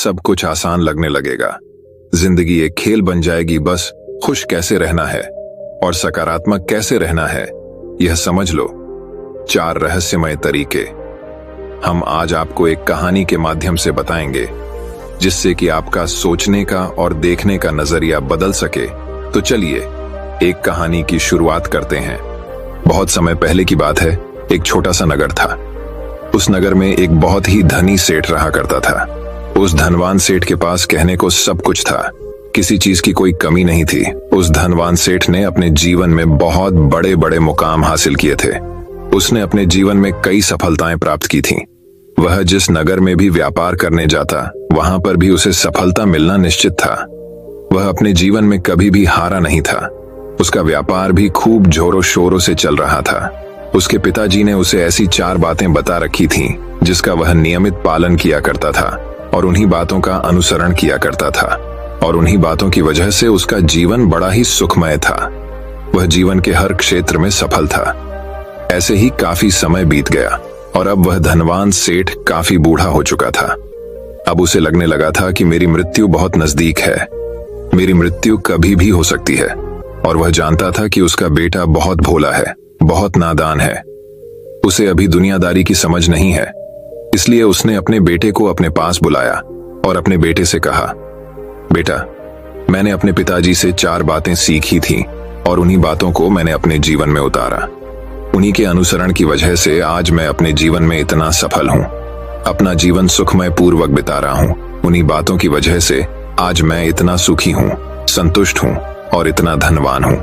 सब कुछ आसान लगने लगेगा। जिंदगी एक खेल बन जाएगी, बस खुश कैसे रहना है और सकारात्मक कैसे रहना है यह समझ लो। 4 रहस्यमय तरीके हम आज आपको एक कहानी के माध्यम से बताएंगे, जिससे कि आपका सोचने का और देखने का नजरिया बदल सके। तो चलिए एक कहानी की शुरुआत करते हैं। बहुत समय पहले की बात है, एक छोटा सा नगर था। उस नगर में एक बहुत ही धनी सेठ रहा करता था। उस धनवान सेठ के पास कहने को सब कुछ था, किसी चीज की कोई कमी नहीं थी। उस धनवान सेठ ने अपने जीवन में बहुत बड़े बड़े मुकाम हासिल किए थे। उसने अपने जीवन में कई सफलताएं प्राप्त की थीं। वह जिस नगर में भी व्यापार करने जाता, वहां पर भी उसे सफलता मिलना निश्चित था। वह अपने जीवन में कभी भी हारा नहीं था। उसका व्यापार भी खूब जोरों शोरों से चल रहा था। उसके पिताजी ने उसे ऐसी 4 बातें बता रखी थीं, जिसका वह नियमित पालन किया करता था और उन्हीं बातों का अनुसरण किया करता था। और उन्हीं बातों की वजह से उसका जीवन बड़ा ही सुखमय था। वह जीवन के हर क्षेत्र में सफल था। ऐसे ही काफी समय बीत गया और अब वह धनवान सेठ काफी बूढ़ा हो चुका था। अब उसे लगने लगा था कि मेरी मृत्यु बहुत नजदीक है, मेरी मृत्यु कभी भी हो सकती है। और वह जानता था कि उसका बेटा बहुत भोला है, बहुत नादान है। उसे अभी दुनियादारी की समझ नहीं है। इसलिए उसने अपने बेटे को अपने पास बुलाया और अपने बेटे से कहा, बेटा, मैंने अपने पिताजी से 4 बातें सीखी थी और उन्हीं बातों को मैंने अपने जीवन में उतारा। उन्हीं के अनुसरण की वजह से आज मैं अपने जीवन में इतना सफल हूँ, अपना जीवन सुखमय पूर्वक बिता रहा हूँ। उन्हीं बातों की वजह से आज मैं इतना सुखी हूँ, संतुष्ट हूँ और इतना धनवान हूँ।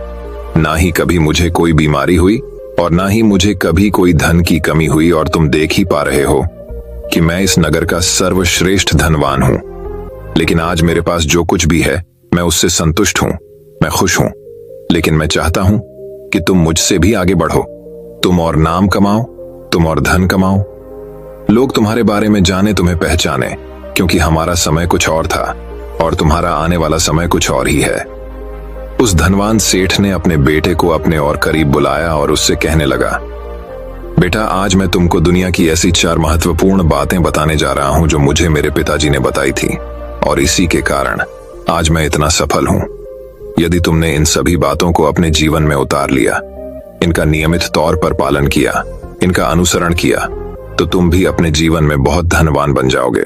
ना ही कभी मुझे कोई बीमारी हुई और ना ही मुझे कभी कोई धन की कमी हुई। और तुम देख ही पा रहे हो कि मैं इस नगर का सर्वश्रेष्ठ धनवान हूँ। लेकिन आज मेरे पास जो कुछ भी है, मैं उससे संतुष्ट हूँ, मैं खुश हूँ। लेकिन मैं चाहता हूँ कि तुम मुझसे भी आगे बढ़ो, तुम और नाम कमाओ, तुम और धन कमाओ, लोग तुम्हारे बारे में जाने, तुम्हें पहचाने, क्योंकि हमारा समय कुछ और था और तुम्हारा आने वाला समय कुछ और ही है। उस धनवान सेठ ने अपने बेटे को अपने और करीब बुलाया और उससे कहने लगा, बेटा, आज मैं तुमको दुनिया की ऐसी 4 महत्वपूर्ण बातें बताने जा रहा हूं जो मुझे मेरे पिताजी ने बताई थी, और इसी के कारण आज मैं इतना सफल हूं। यदि तुमने इन सभी बातों को अपने जीवन में उतार लिया, इनका नियमित तौर पर पालन किया, इनका अनुसरण किया, तो तुम भी अपने जीवन में बहुत धनवान बन जाओगे,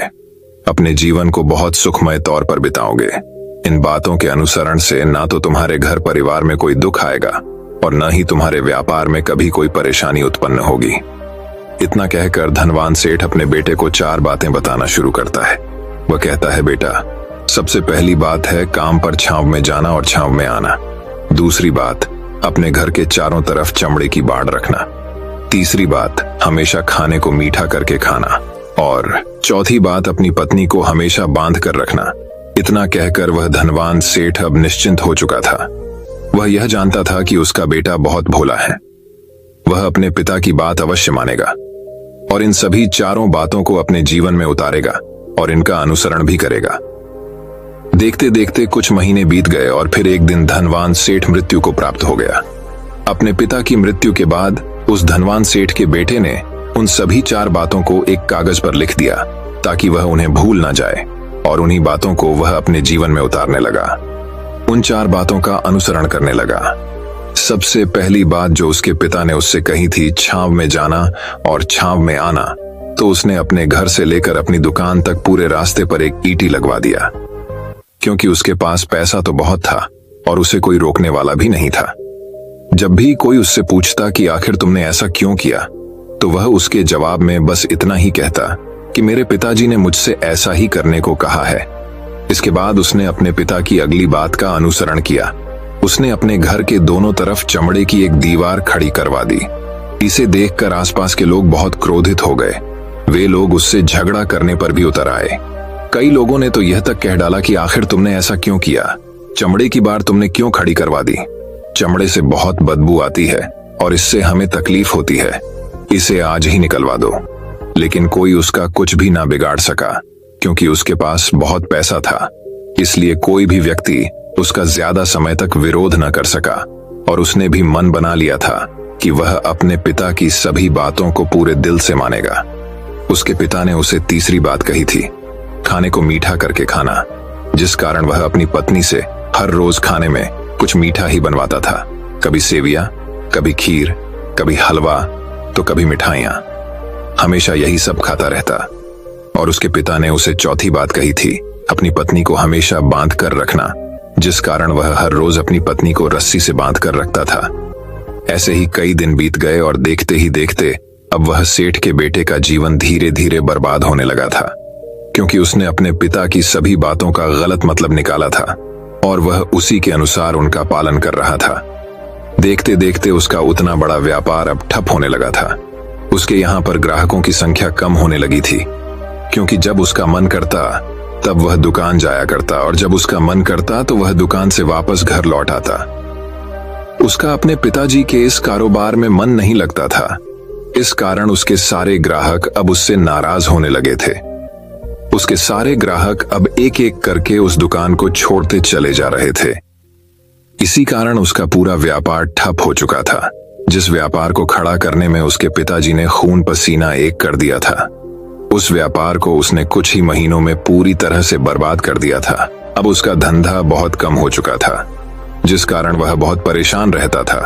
अपने जीवन को बहुत सुखमय तौर पर बिताओगे। इन बातों के अनुसरण से ना तो तुम्हारे घर परिवार में कोई दुख आएगा और न ही तुम्हारे व्यापार में कभी कोई परेशानी उत्पन्न होगी। इतना कहकर धनवान सेठ अपने बेटे को 4 बातें बताना शुरू करता है। वह कहता है, बेटा, सबसे पहली बात है काम पर छांव में जाना और छांव में आना। दूसरी बात, अपने घर के चारों तरफ चमड़े की बाड़ रखना। तीसरी बात, हमेशा खाने को मीठा करके खाना। और चौथी बात, अपनी पत्नी को हमेशा बांध कर रखना। इतना कहकर वह धनवान सेठ अब निश्चिंत हो चुका था। वह यह जानता था कि उसका बेटा बहुत भोला है। वह अपने पिता की बात अवश्य मानेगा और इन सभी 4 बातों को अपने जीवन में उतारेगा और इनका अनुसरण भी करेगा। देखते देखते कुछ महीने बीत गए और फिर एक दिन धनवान सेठ मृत्यु को प्राप्त हो गया। अपने पिता की मृत्यु के बाद उस धनवान सेठ के बेटे ने उन सभी 4 बातों को एक कागज पर लिख दिया, ताकि वह उन्हें भूल ना जाए, और उन्हीं बातों को वह अपने जीवन में उतारने लगा। उन 4 बातों का अनुसरण करने लगा। सबसे पहली बात जो उसके पिता ने उससे कही थी, छांव में जाना और छांव में आना, तो उसने अपने घर से लेकर अपनी दुकान तक पूरे रास्ते पर एक ईटी लगवा दिया, क्योंकि उसके पास पैसा तो बहुत था और उसे कोई रोकने वाला भी नहीं था। जब भी कोई उससे पूछता कि आखिर तुमने ऐसा क्यों किया, तो वह उसके जवाब में बस इतना ही कहता कि मेरे पिताजी ने मुझसे ऐसा ही करने को कहा है। इसके बाद उसने अपने पिता की अगली बात का अनुसरण किया। उसने अपने घर के दोनों तरफ चमड़े की एक दीवार खड़ी करवा दी। इसे देखकर आसपास के लोग बहुत क्रोधित हो गए। वे लोग उससे झगड़ा करने पर भी उतर आए। कई लोगों ने तो यह तक कह डाला कि आखिर तुमने ऐसा क्यों किया, चमड़े की बार तुमने क्यों खड़ी करवा दी? चमड़े से बहुत बदबू आती है और इससे हमें तकलीफ होती है, इसे आज ही निकलवा दो। लेकिन कोई उसका कुछ भी ना बिगाड़ सका, क्योंकि उसके पास बहुत पैसा था। इसलिए कोई भी व्यक्ति उसका ज्यादा समय तक विरोध न कर सका और उसने भी मन बना लिया था कि वह अपने पिता की सभी बातों को पूरे दिल से मानेगा। उसके पिता ने उसे तीसरी बात कही थी, खाने को मीठा करके खाना, जिस कारण वह अपनी पत्नी से हर रोज खाने में कुछ मीठा ही बनवाता था। कभी सेवियां, कभी खीर, कभी हलवा तो कभी मिठाइयां। हमेशा यही सब खाता रहता। और उसके पिता ने उसे चौथी बात कही थी, अपनी पत्नी को हमेशा बांध कर रखना, जिस कारण वह हर रोज अपनी पत्नी को रस्सी से बांध कर रखता था। ऐसे ही कई दिन बीत गए और देखते ही देखते अब वह सेठ के बेटे का जीवन धीरे धीरे बर्बाद होने लगा था, क्योंकि उसने अपने पिता की सभी बातों का गलत मतलब निकाला था और वह उसी के अनुसार उनका पालन कर रहा था। देखते देखते उसका उतना बड़ा व्यापार अब ठप होने लगा था। उसके यहाँ पर ग्राहकों की संख्या कम होने लगी थी, क्योंकि जब उसका मन करता तब वह दुकान जाया करता और जब उसका मन करता तो वह दुकान से वापस घर लौट आता। उसका अपने पिताजी के इस कारोबार में मन नहीं लगता था। इस कारण उसके सारे ग्राहक अब उससे नाराज होने लगे थे। उसके सारे ग्राहक अब एक एक करके उस दुकान को छोड़ते चले जा रहे थे। इसी कारण उसका पूरा व्यापार ठप हो चुका था। जिस व्यापार को खड़ा करने में उसके पिताजी ने खून पसीना एक कर दिया था, उस व्यापार को उसने कुछ ही महीनों में पूरी तरह से बर्बाद कर दिया था। अब उसका धंधा बहुत कम हो चुका था, जिस कारण वह बहुत परेशान रहता था।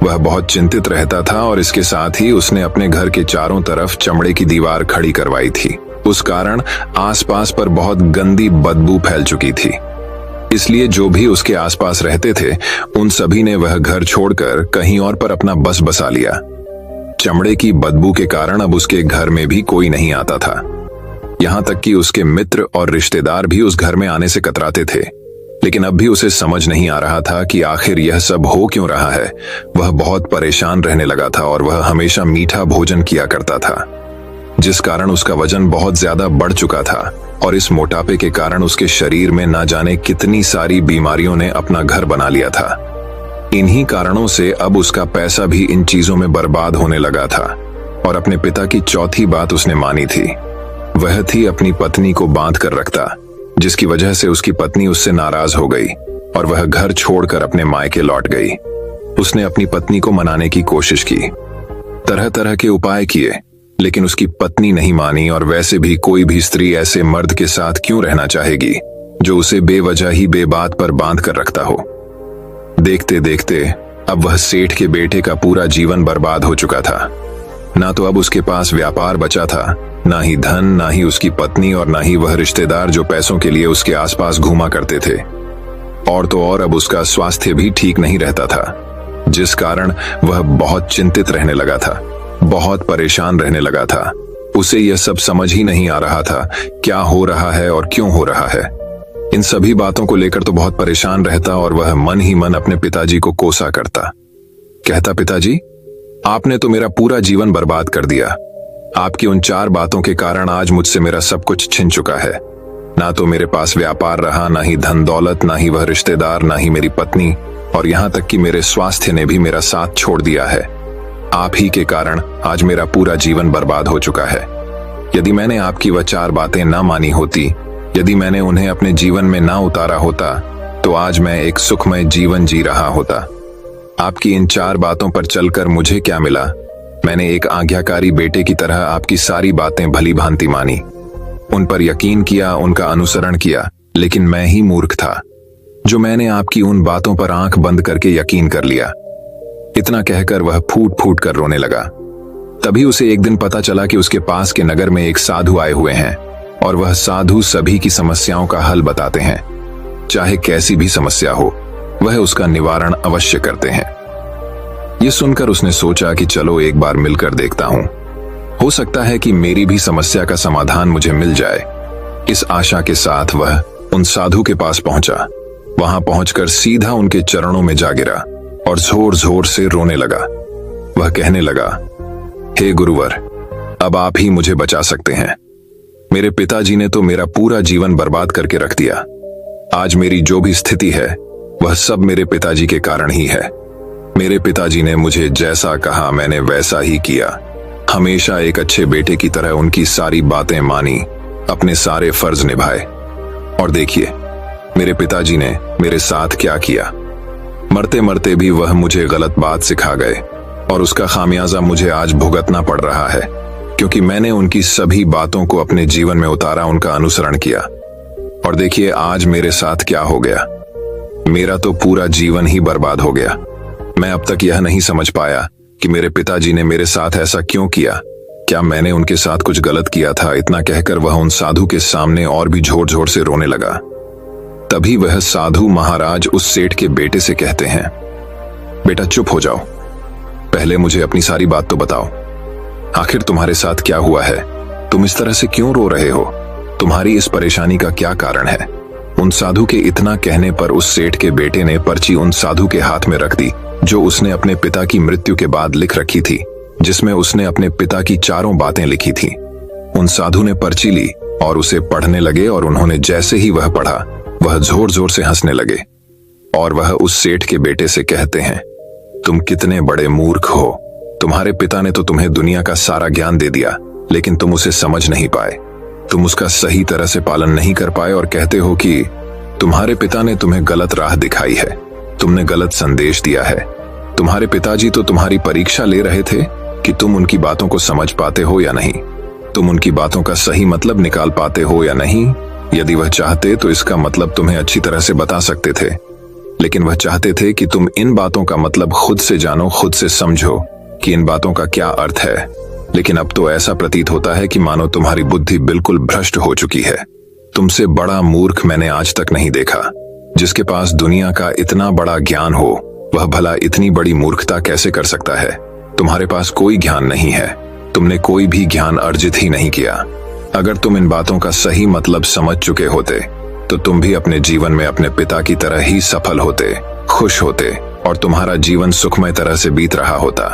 वह बहुत चिंतित रहता था और इसके साथ ही उसने अपने घर के चारों तरफ चमड़े की दीवार खड़ी करवाई थी। उस कारण आसपास पर बहुत गंदी बदबू फैल चुकी थी। इसलिए जो भी उसके आसपास रहते थे उन सभी ने वह घर छोड़कर कहीं और पर अपना बस बसा लिया। चमड़े की बदबू के कारण अब उसके घर में भी कोई नहीं आता था। यहाँ तक कि उसके मित्र और रिश्तेदार भी उस घर में आने से कतराते थे। लेकिन अब भी उसे समझ नहीं आ रहा था कि आखिर यह सब हो क्यों रहा है। वह बहुत परेशान रहने लगा था और वह हमेशा मीठा भोजन किया करता था, जिस कारण उसका वजन बहुत ज्यादा बढ़ चुका था और इस मोटापे के कारण उसके शरीर में ना जाने कितनी सारी बीमारियों ने अपना घर बना लिया था। इन्हीं कारणों से अब उसका पैसा भी इन चीजों में बर्बाद होने लगा था। और अपने पिता की चौथी बात उसने मानी थी, वह थी अपनी पत्नी को बांध कर रखता, जिसकी वजह से उसकी पत्नी उससे नाराज हो गई और वह घर छोड़कर अपने मायके लौट गई। उसने अपनी पत्नी को मनाने की कोशिश की, तरह तरह के उपाय किए, लेकिन उसकी पत्नी नहीं मानी। और वैसे भी कोई भी स्त्री ऐसे मर्द के साथ क्यों रहना चाहेगी जो उसे बेवजह ही बेबात पर बांध कर रखता हो। देखते देखते अब वह सेठ के बेटे का पूरा जीवन बर्बाद हो चुका था। ना तो अब उसके पास व्यापार बचा था, ना ही धन, ना ही उसकी पत्नी और ना ही वह रिश्तेदार जो पैसों के लिए उसके आसपास घूमा करते थे। और तो और अब उसका स्वास्थ्य भी ठीक नहीं रहता था, जिस कारण वह बहुत चिंतित रहने लगा था, बहुत परेशान रहने लगा था। उसे यह सब समझ ही नहीं आ रहा था क्या हो रहा है और क्यों हो रहा है। इन सभी बातों को लेकर तो बहुत परेशान रहता और वह मन ही मन अपने पिताजी को कोसा करता। कहता, पिताजी, आपने तो मेरा पूरा जीवन बर्बाद कर दिया। आपकी उन 4 बातों के कारण आज मुझसे मेरा सब कुछ छिन चुका है। ना तो मेरे पास व्यापार रहा, ना ही धन दौलत, ना ही वह रिश्तेदार, ना ही मेरी पत्नी, और यहाँ तक कि मेरे स्वास्थ्य ने भी मेरा साथ छोड़ दिया है। आप ही के कारण आज मेरा पूरा जीवन बर्बाद हो चुका है। यदि मैंने आपकी वह 4 बातें ना मानी होती, यदि मैंने उन्हें अपने जीवन में ना उतारा होता, तो आज मैं एक सुखमय जीवन जी रहा होता। आपकी इन 4 बातों पर चलकर मुझे क्या मिला? मैंने एक आज्ञाकारी बेटे की तरह आपकी सारी बातें भली भांति मानी, उन पर यकीन किया, उनका अनुसरण किया, लेकिन मैं ही मूर्ख था जो मैंने आपकी उन बातों पर आंख बंद करके यकीन कर लिया। इतना कहकर वह फूट फूट कर रोने लगा। तभी उसे एक दिन पता चला कि उसके पास के नगर में एक साधु आए हुए हैं और वह साधु सभी की समस्याओं का हल बताते हैं। चाहे कैसी भी समस्या हो, वह उसका निवारण अवश्य करते हैं। यह सुनकर उसने सोचा कि चलो एक बार मिलकर देखता हूं, हो सकता है कि मेरी भी समस्या का समाधान मुझे मिल जाए। इस आशा के साथ वह उन साधु के पास पहुंचा। वहां पहुंचकर सीधा उनके चरणों में जा गिरा और जोर जोर से रोने लगा। वह कहने लगा, हे गुरुवर, अब आप ही मुझे बचा सकते हैं। मेरे पिताजी ने तो मेरा पूरा जीवन बर्बाद करके रख दिया। आज मेरी जो भी स्थिति है वह सब मेरे पिताजी के कारण ही है। मेरे पिताजी ने मुझे जैसा कहा मैंने वैसा ही किया। हमेशा एक अच्छे बेटे की तरह उनकी सारी बातें मानी, अपने सारे फर्ज निभाए। और देखिए मेरे पिताजी ने मेरे साथ क्या किया। मरते मरते भी वह मुझे गलत बात सिखा गए और उसका खामियाजा मुझे आज भुगतना पड़ रहा है। क्योंकि मैंने उनकी सभी बातों को अपने जीवन में उतारा, उनका अनुसरण किया। और देखिए आज मेरे साथ क्या हो गया। मेरा तो पूरा जीवन ही बर्बाद हो गया। मैं अब तक यह नहीं समझ पाया कि मेरे पिताजी ने मेरे साथ ऐसा क्यों किया। क्या मैंने उनके साथ कुछ गलत किया था? इतना कहकर वह उन साधु के सामने और भी जोर जोर से रोने लगा। तभी वह साधु महाराज उस सेठ के बेटे से कहते हैं, बेटा चुप हो जाओ, पहले मुझे अपनी सारी बात तो बताओ। आखिर तुम्हारे साथ क्या हुआ है? तुम इस तरह से क्यों रो रहे हो? तुम्हारी इस परेशानी का क्या कारण है? उन साधु के इतना कहने पर उस सेठ के बेटे ने पर्ची उन साधु के हाथ में रख दी, जो उसने अपने पिता की मृत्यु के बाद लिख रखी थी, जिसमें उसने अपने पिता की चारों बातें लिखी थी। उन साधु ने पर्ची ली और उसे पढ़ने लगे, और उन्होंने जैसे ही वह पढ़ा, वह जोर जोर से हंसने लगे। और वह उस सेठ के बेटे से कहते हैं, तुम कितने बड़े मूर्ख हो। तुम्हारे पिता ने तो तुम्हें दुनिया का सारा ज्ञान दे दिया, लेकिन तुम उसे समझ नहीं पाए। तुम उसका सही तरह से पालन नहीं कर पाए और कहते हो कि तुम्हारे पिता ने तुम्हें गलत राह दिखाई है, तुमने गलत संदेश दिया है। तुम्हारे पिताजी तो तुम्हारी परीक्षा ले रहे थे कि तुम उनकी बातों को समझ पाते हो या नहीं, तुम उनकी बातों का सही मतलब निकाल पाते हो या नहीं। यदि वह चाहते तो इसका मतलब तुम्हें अच्छी तरह से बता सकते थे, लेकिन वह चाहते थे कि तुम इन बातों का मतलब खुद से जानो, खुद से समझो कि इन बातों का क्या अर्थ है। लेकिन अब तो ऐसा प्रतीत होता है कि मानो तुम्हारी बुद्धि बिल्कुल भ्रष्ट हो चुकी है। तुमसे बड़ा मूर्ख मैंने आज तक नहीं देखा। जिसके पास दुनिया का इतना बड़ा ज्ञान हो, वह भला इतनी बड़ी मूर्खता कैसे कर सकता है? तुम्हारे पास कोई ज्ञान नहीं है, तुमने कोई भी ज्ञान अर्जित ही नहीं किया। अगर तुम इन बातों का सही मतलब समझ चुके होते तो तुम भी अपने जीवन में अपने पिता की तरह ही सफल होते, खुश होते, और तुम्हारा जीवन सुखमय तरह से बीत रहा होता।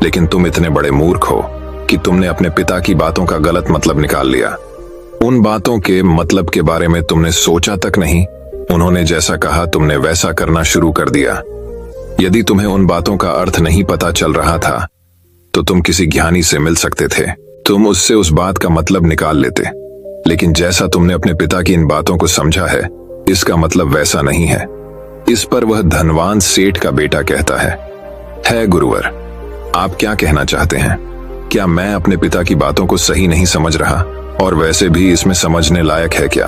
लेकिन तुम इतने बड़े मूर्ख हो कि तुमने अपने पिता की बातों का गलत मतलब निकाल लिया। उन बातों के मतलब के बारे में तुमने सोचा तक नहीं। उन्होंने जैसा कहा तुमने वैसा करना शुरू कर दिया। यदि तुम्हें उन बातों का अर्थ नहीं पता चल रहा था तो तुम किसी ज्ञानी से मिल सकते थे, तुम उससे उस बात का मतलब निकाल लेते। लेकिन जैसा तुमने अपने पिता की इन बातों को समझा है, इसका मतलब वैसा नहीं है। इस पर वह धनवान सेठ का बेटा कहता है गुरुवर, आप क्या कहना चाहते हैं? क्या मैं अपने पिता की बातों को सही नहीं समझ रहा? और वैसे भी इसमें समझने लायक है क्या?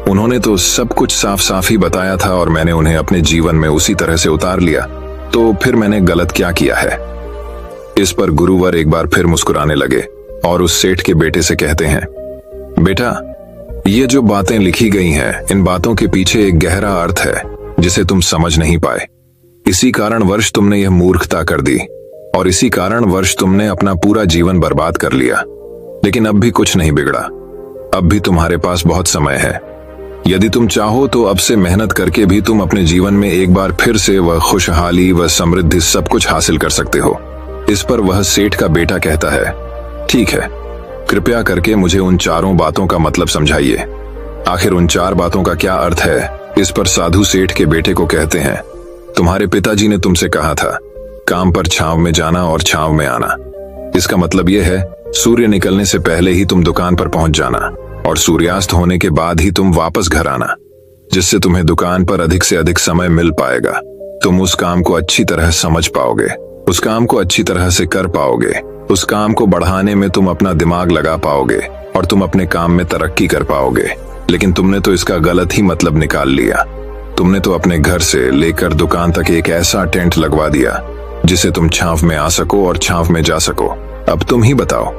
उन्होंने तो सब कुछ साफ साफ ही बताया था और मैंने उन्हें अपने जीवन में उसी तरह से उतार लिया, तो फिर मैंने गलत क्या किया है? इस पर गुरुवर एक बार फिर मुस्कुराने लगे और उस सेठ के बेटे से कहते हैं, बेटा, ये जो बातें लिखी गई हैं, इन बातों के पीछे एक गहरा अर्थ है जिसे तुम समझ नहीं पाए। इसी कारणवश तुमने यह मूर्खता कर दी और इसी कारणवश तुमने अपना पूरा जीवन बर्बाद कर लिया। लेकिन अब भी कुछ नहीं बिगड़ा, अब भी तुम्हारे पास बहुत समय है। यदि तुम चाहो तो अब से मेहनत करके भी तुम अपने जीवन में एक बार फिर से वह खुशहाली व समृद्धि सब कुछ हासिल कर सकते हो। इस पर वह सेठ का बेटा कहता है, ठीक है, कृपया करके मुझे उन चारों बातों का मतलब समझाइए। आखिर उन चार बातों का क्या अर्थ है? इस पर साधु सेठ के बेटे को कहते हैं, तुम्हारे पिताजी ने तुमसे कहा था काम पर छांव में जाना और छांव में आना। इसका मतलब यह है सूर्य निकलने से पहले ही तुम दुकान पर पहुंच जाना और सूर्यास्त होने के बाद ही तुम वापस घर आना, जिससे तुम्हें दुकान पर अधिक से अधिक समय मिल पाएगा। तुम उस काम को अच्छी तरह समझ पाओगे, उस काम को अच्छी तरह से कर पाओगे, उस काम को बढ़ाने में तुम अपना दिमाग लगा पाओगे और तुम अपने काम में तरक्की कर पाओगे। लेकिन तुमने तो इसका गलत ही मतलब निकाल लिया। तुमने तो अपने घर से लेकर दुकान तक एक ऐसा टेंट लगवा दिया जिसे तुम छांव में आ सको और छांव में जा सको। अब तुम ही बताओ,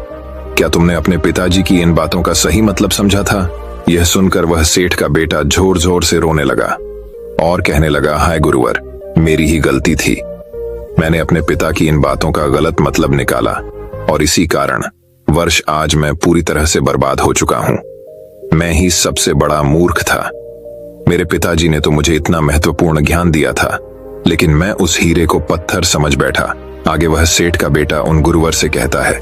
क्या तुमने अपने पिताजी की इन बातों का सही मतलब समझा था? यह सुनकर वह सेठ का बेटा जोर जोर से रोने लगा और कहने लगा, हाय गुरुवर, मेरी ही गलती थी। मैंने अपने पिता की इन बातों का गलत मतलब निकाला और इसी कारण वर्ष आज मैं पूरी तरह से बर्बाद हो चुका हूं। मैं ही सबसे बड़ा मूर्ख था। मेरे पिताजी ने तो मुझे इतना महत्वपूर्ण ज्ञान दिया था, लेकिन मैं उस हीरे को पत्थर समझ बैठा। आगे वह सेठ का बेटा उन गुरुवर से कहता है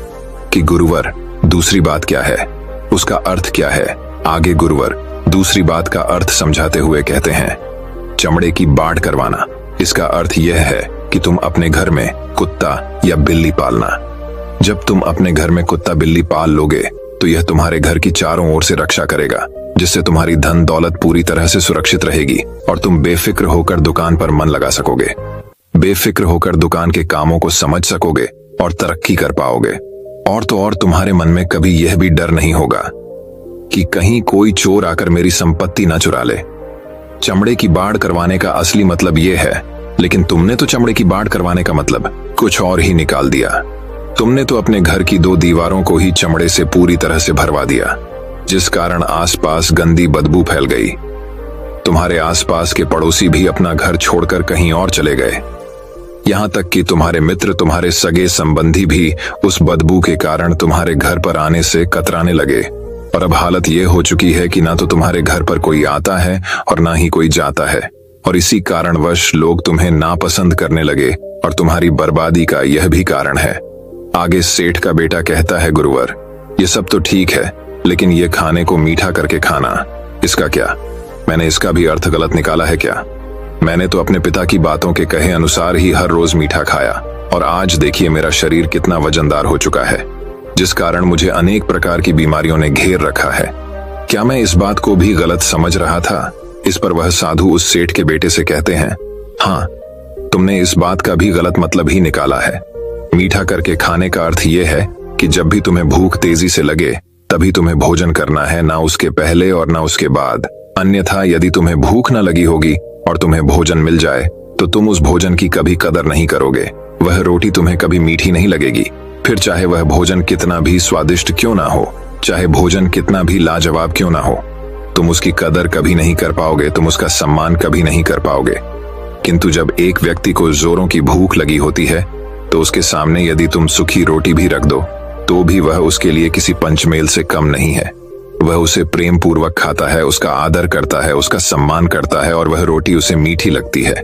कि गुरुवर, दूसरी बात क्या है? उसका अर्थ क्या है? आगे गुरुवर दूसरी बात का अर्थ समझाते हुए कहते हैं, चमड़े की बाढ़ करवाना। इसका अर्थ यह है कि तुम अपने घर में कुत्ता या बिल्ली पालना। जब तुम अपने घर में कुत्ता बिल्ली पाल लोगे तो यह तुम्हारे घर की चारों ओर से रक्षा करेगा, जिससे तुम्हारी धन दौलत पूरी तरह से सुरक्षित रहेगी और तुम बेफिक्र होकर दुकान पर मन लगा सकोगे, बेफिक्र होकर दुकान के कामों को समझ सकोगे और तरक्की कर पाओगे। और तो और तुम्हारे मन में कभी यह भी डर नहीं होगा कि कहीं कोई चोर आकर मेरी संपत्ति ना चुरा ले। चमड़े की बाड़ करवाने का असली मतलब यह है, लेकिन तुमने तो चमड़े की बाड़ करवाने का मतलब कुछ और ही निकाल दिया। तुमने तो अपने घर की 2 दीवारों को ही चमड़े से पूरी तरह से भरवा दिया, जिस कारण आसपास गंदी बदबू फैल गई। तुम्हारे आसपास के पड़ोसी भी अपना घर छोड़कर कहीं और चले गए। यहां तक कि तुम्हारे मित्र, तुम्हारे सगे संबंधी भी उस बदबू के कारण तुम्हारे घर पर आने से कतराने लगे। और अब हालत यह हो चुकी है कि ना तो तुम्हारे घर पर कोई आता है और ना ही कोई जाता है, और इसी कारणवश लोग तुम्हें नापसंद करने लगे, और तुम्हारी बर्बादी का यह भी कारण है। आगे सेठ का बेटा कहता है, गुरुवर ये सब तो ठीक है, लेकिन ये खाने को मीठा करके खाना, इसका क्या? मैंने इसका भी अर्थ गलत निकाला है क्या? मैंने तो अपने पिता की बातों के कहे अनुसार ही हर रोज मीठा खाया, और आज देखिए मेरा शरीर कितना वजनदार हो चुका है, जिस कारण मुझे अनेक प्रकार की बीमारियों ने घेर रखा है। क्या मैं इस बात को भी गलत समझ रहा था? इस पर वह साधु उस सेठ के बेटे से कहते हैं, हाँ, तुमने इस बात का भी गलत मतलब ही निकाला है। मीठा करके खाने का अर्थ यह है कि जब भी तुम्हें भूख तेजी से लगे तभी तुम्हें भोजन करना है, ना उसके पहले और ना उसके बाद। अन्यथा यदि तुम्हें भूख न लगी होगी और तुम्हें भोजन मिल जाए तो तुम उस भोजन की कभी कदर नहीं करोगे। वह रोटी तुम्हें कभी मीठी नहीं लगेगी, फिर चाहे वह भोजन कितना भी स्वादिष्ट क्यों ना हो, चाहे भोजन कितना भी लाजवाब क्यों ना हो, तुम उसकी कदर कभी नहीं कर पाओगे, तुम उसका सम्मान कभी नहीं कर पाओगे। किंतु जब एक व्यक्ति को जोरों की भूख लगी होती है तो उसके सामने यदि तुम सूखी रोटी भी रख दो तो भी वह उसके लिए किसी पंचमेल से कम नहीं है। वह उसे प्रेम पूर्वक खाता है, उसका आदर करता है, उसका सम्मान करता है, और वह रोटी उसे मीठी लगती है।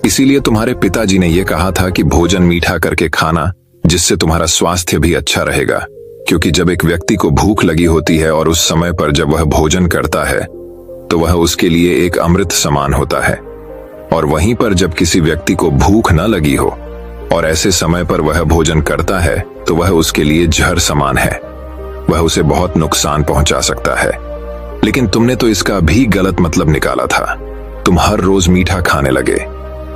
इसीलिए तुम्हारे पिताजी ने यह कहा था कि भोजन मीठा करके खाना, जिससे तुम्हारा स्वास्थ्य भी अच्छा रहेगा। क्योंकि जब एक व्यक्ति को भूख लगी होती है और उस समय पर जब वह भोजन करता है तो वह उसके लिए एक अमृत समान होता है, और वहीं पर जब किसी व्यक्ति को भूख न लगी हो और ऐसे समय पर वह भोजन करता है तो वह उसके लिए जहर समान है, वह उसे बहुत नुकसान पहुंचा सकता है। लेकिन तुमने तो इसका भी गलत मतलब निकाला था। तुम हर रोज मीठा खाने लगे,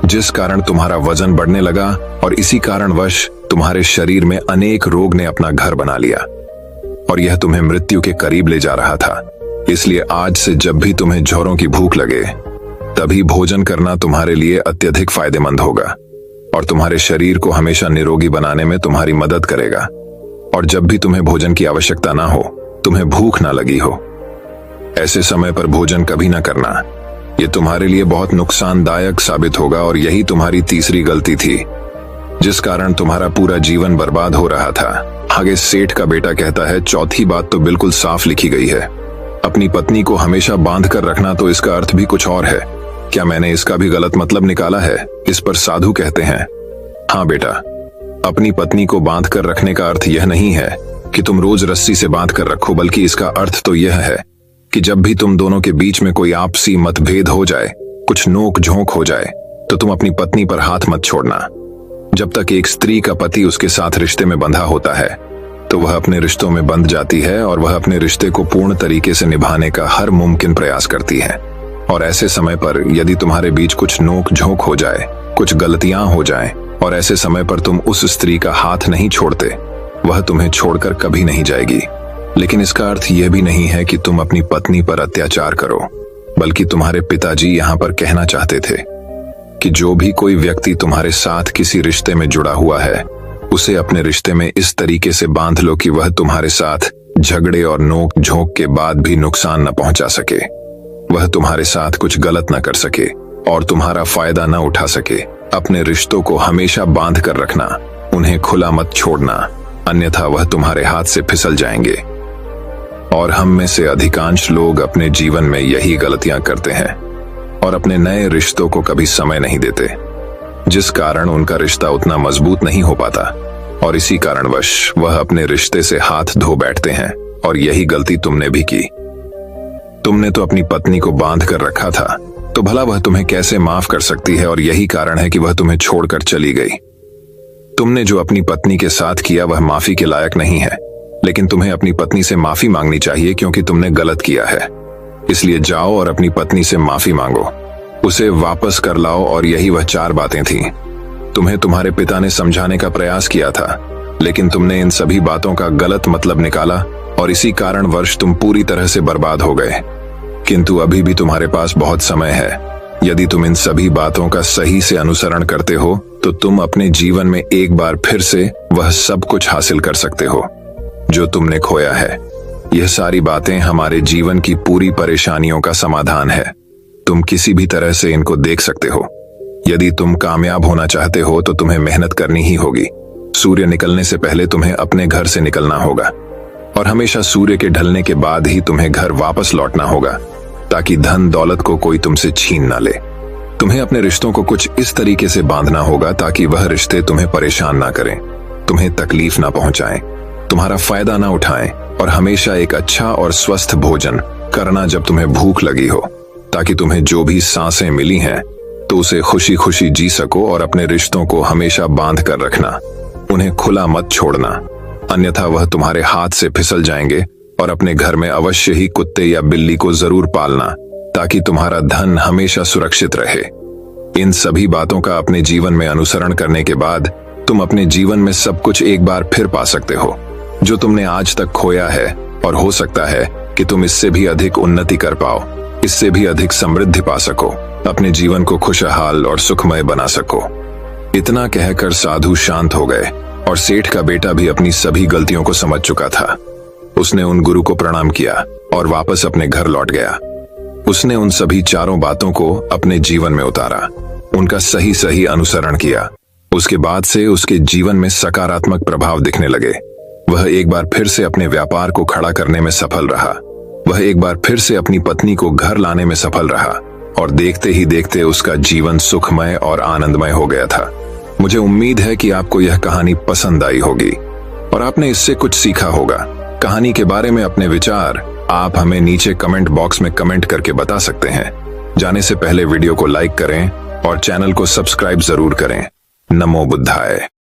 जिस कारण तुम्हारा वजन बढ़ने लगा, और इसी कारणवश तुम्हारे शरीर में अनेक रोग ने अपना घर बना लिया, और यह तुम्हें मृत्यु के करीब ले जा रहा था। इसलिए आज से जब भी तुम्हें जोरों की भूख लगे तभी भोजन करना तुम्हारे लिए अत्यधिक फायदेमंद होगा, और तुम्हारे शरीर को हमेशा निरोगी बनाने में तुम्हारी मदद करेगा। और जब भी तुम्हें भोजन की आवश्यकता ना हो, तुम्हें भूख ना लगी हो, ऐसे समय पर भोजन कभी ना करना। यह तुम्हारे लिए बहुत नुकसानदायक साबित होगा, और यही तुम्हारी तीसरी गलती थी, जिस कारण तुम्हारा पूरा जीवन बर्बाद हो रहा था। आगे सेठ का बेटा कहता है, चौथी बात तो बिल्कुल साफ लिखी गई है, अपनी पत्नी को हमेशा बांध कर रखना, तो इसका अर्थ भी कुछ और है। क्या मैंने इसका भी गलत मतलब निकाला है? इस पर साधु कहते हैं, हाँ बेटा, अपनी पत्नी को बांध कर रखने का अर्थ यह नहीं है कि तुम रोज रस्सी से बांध कर रखो, बल्कि इसका अर्थ तो यह है कि जब भी तुम दोनों के बीच में कोई आपसी मतभेद हो जाए, कुछ नोक झोंक हो जाए, तो तुम अपनी पत्नी पर हाथ मत छोड़ना। जब तक एक स्त्री का पति उसके साथ रिश्ते में बंधा होता है तो वह अपने रिश्तों में बंध जाती है, और वह अपने रिश्ते को पूर्ण तरीके से निभाने का हर मुमकिन प्रयास करती है। और ऐसे समय पर यदि तुम्हारे बीच कुछ नोक झोंक हो जाए, कुछ गलतियां हो जाएं, और ऐसे समय पर तुम उस स्त्री का हाथ नहीं छोड़ते, वह तुम्हें छोड़कर कभी नहीं जाएगी। लेकिन इसका अर्थ यह भी नहीं है कि तुम अपनी पत्नी पर अत्याचार करो, बल्कि तुम्हारे पिताजी यहाँ पर कहना चाहते थे कि जो भी कोई व्यक्ति तुम्हारे साथ किसी रिश्ते में जुड़ा हुआ है, उसे अपने रिश्ते में इस तरीके से बांध लो कि वह तुम्हारे साथ झगड़े और नोक झोंक के बाद भी नुकसान न पहुंचा सके, वह तुम्हारे साथ कुछ गलत न कर सके और तुम्हारा फायदा न उठा सके। अपने रिश्तों को हमेशा बांध कर रखना, उन्हें खुला मत छोड़ना, अन्यथा वह तुम्हारे हाथ से फिसल जाएंगे। और हम में से अधिकांश लोग अपने जीवन में यही गलतियां करते हैं और अपने नए रिश्तों को कभी समय नहीं देते, जिस कारण उनका रिश्ता उतना मजबूत नहीं हो पाता, और इसी कारणवश वह अपने रिश्ते से हाथ धो बैठते हैं। और यही गलती तुमने भी की। तुमने तो अपनी पत्नी को बांध कर रखा था, तो भला वह तुम्हें कैसे माफ कर सकती है? और यही कारण है कि वह तुम्हें छोड़कर चली गई। तुमने जो अपनी पत्नी के साथ किया वह माफी के लायक नहीं है, लेकिन तुम्हें अपनी पत्नी से माफी मांगनी चाहिए, क्योंकि तुमने गलत किया है। इसलिए जाओ और अपनी पत्नी से माफी मांगो, उसे वापस कर लाओ। और यही वह 4 बातें थीं। तुम्हें तुम्हारे पिता ने समझाने का प्रयास किया था, लेकिन तुमने इन सभी बातों का गलत मतलब निकाला और इसी कारणवश तुम पूरी तरह से बर्बाद हो गए। किंतु अभी भी तुम्हारे पास बहुत समय है। यदि तुम इन सभी बातों का सही से अनुसरण करते हो तो तुम अपने जीवन में एक बार फिर से वह सब कुछ हासिल कर सकते हो जो तुमने खोया है। यह सारी बातें हमारे जीवन की पूरी परेशानियों का समाधान है। तुम किसी भी तरह से इनको देख सकते हो। यदि तुम कामयाब होना चाहते हो तो तुम्हें मेहनत करनी ही होगी। सूर्य निकलने से पहले तुम्हें अपने घर से निकलना होगा और हमेशा सूर्य के ढलने के बाद ही तुम्हें घर वापस लौटना होगा, ताकि धन दौलत को कोई तुमसे छीन ना ले। तुम्हें अपने रिश्तों को कुछ इस तरीके से बांधना होगा ताकि वह रिश्ते तुम्हें परेशान ना करें, तुम्हें तकलीफ ना पहुंचाएं, तुम्हारा फायदा ना उठाएं, और हमेशा एक अच्छा और स्वस्थ भोजन करना जब तुम्हें भूख लगी हो, ताकि तुम्हें जो भी सांसें मिली हैं तो उसे खुशी खुशी जी सको, और अपने रिश्तों को हमेशा बांध कर रखना, उन्हें खुला मत छोड़ना, अन्यथा वह तुम्हारे हाथ से फिसल जाएंगे। और अपने घर में अवश्य ही कुत्ते या बिल्ली को जरूर पालना, ताकि तुम्हारा धन हमेशा सुरक्षित रहे। इन सभी बातों का अपने जीवन में अनुसरण करने के बाद तुम अपने जीवन में सब कुछ एक बार फिर पा सकते हो जो तुमने आज तक खोया है, और हो सकता है कि तुम इससे भी अधिक उन्नति कर पाओ, इससे भी अधिक समृद्धि पा सको, अपने जीवन को खुशहाल और सुखमय बना सको। इतना कहकर साधु शांत हो गए और सेठ का बेटा भी अपनी सभी गलतियों को समझ चुका था। उसने उन गुरु को प्रणाम किया और वापस अपने घर लौट गया। उसने उन सभी चारों बातों को अपने जीवन में उतारा, उनका सही सही अनुसरण किया। उसके बाद से उसके जीवन में सकारात्मक प्रभाव दिखने लगे। वह एक बार फिर से अपने व्यापार को खड़ा करने में सफल रहा। वह एक बार फिर से अपनी पत्नी को घर लाने में सफल रहा, और देखते ही देखते उसका जीवन सुखमय और आनंदमय हो गया था। मुझे उम्मीद है कि आपको यह कहानी पसंद आई होगी और आपने इससे कुछ सीखा होगा। कहानी के बारे में अपने विचार आप हमें नीचे कमेंट बॉक्स में कमेंट करके बता सकते हैं। जाने से पहले वीडियो को लाइक करें और चैनल को सब्सक्राइब जरूर करें। नमो बुद्धाय।